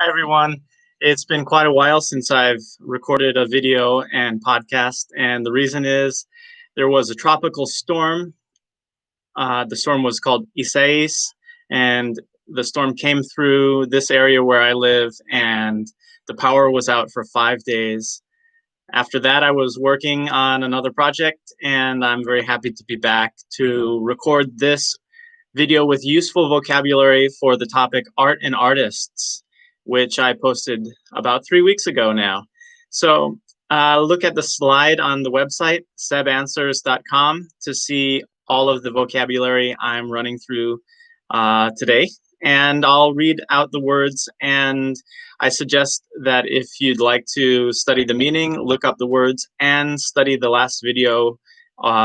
Hi, everyone. It's been quite a while since I've recorded a video and podcast, and the reason is there was a tropical storm. The storm was called Isaias, and the storm came through this area where I live, and the power was out for 5 days. After that, I was working on another project, and I'm very happy to be back to record this video with useful vocabulary for the topic art and artists, which I posted about 3 weeks ago now. So look at the slide on the website, sebanswers.com, to see all of the vocabulary I'm running through today. And I'll read out the words, and I suggest that if you'd like to study the meaning, look up the words and study the last video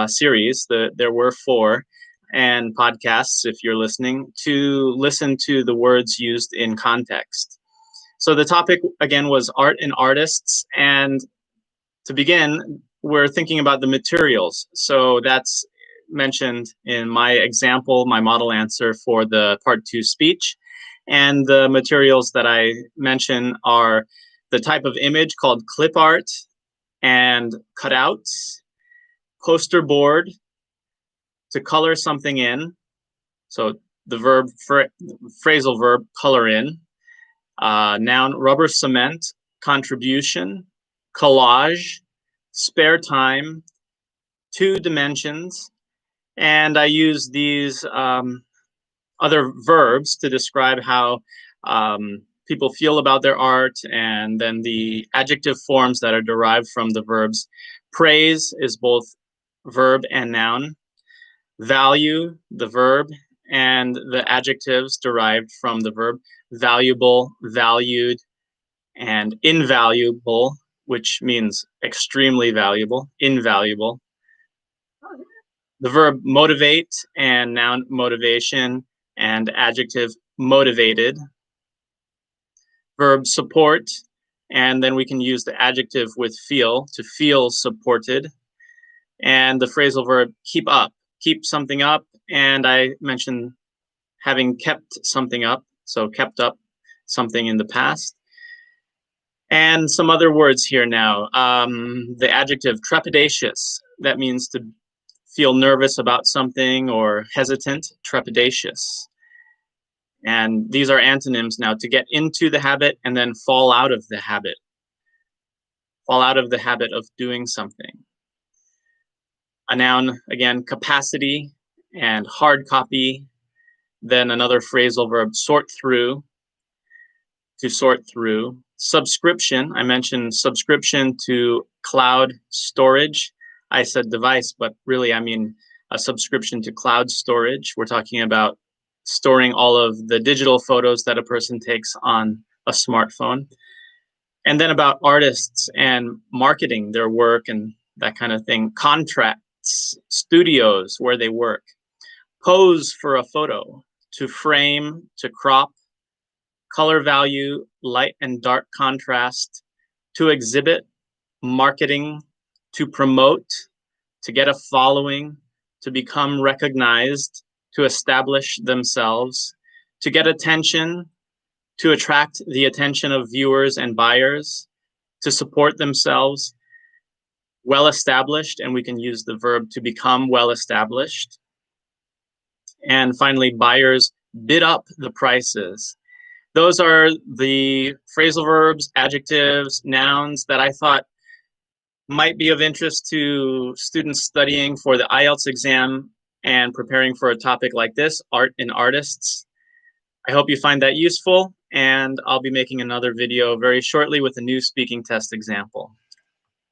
series. There were 4. And podcasts, if you're listening, to listen to the words used in context. So the topic, again, was art and artists. And to begin, we're thinking about the materials. So that's mentioned in my example, my model answer for the Part 2 speech. And the materials that I mention are the type of image called clip art and cutouts, poster board, to color something in, so the verb, phrasal verb, color in, noun, rubber cement, contribution, collage, spare time, 2 dimensions, and I use these other verbs to describe how people feel about their art, and then the adjective forms that are derived from the verbs. Praise is both verb and noun. Value, the verb, and the adjectives derived from the verb. Valuable, valued, and invaluable, which means extremely valuable, invaluable. The verb motivate and noun motivation and adjective motivated. Verb support, and then we can use the adjective with feel, to feel supported. And the phrasal verb keep up. Keep something up, and I mentioned having kept something up, so kept up something in the past. And some other words here now. The adjective trepidatious, that means to feel nervous about something or hesitant, trepidatious. And these are antonyms now: to get into the habit and then fall out of the habit. Fall out of the habit of doing something. A noun, again, capacity and hard copy. Then another phrasal verb, sort through, to sort through. Subscription, I mentioned subscription to cloud storage. I said device, but really I mean a subscription to cloud storage. We're talking about storing all of the digital photos that a person takes on a smartphone. And then about artists and marketing their work and that kind of thing. Contract, studios where they work. Pose for a photo, to frame, to crop. Color value, light and dark contrast. To exhibit, marketing, to promote, to get a following, to become recognized, to establish themselves, to get attention, to attract the attention of viewers and buyers, to support themselves. Well established, and we can use the verb to become well established. And finally, buyers bid up the prices. Those are the phrasal verbs, adjectives, nouns that I thought might be of interest to students studying for the IELTS exam and preparing for a topic like this, art and artists. I hope you find that useful, and I'll be making another video very shortly with a new speaking test example.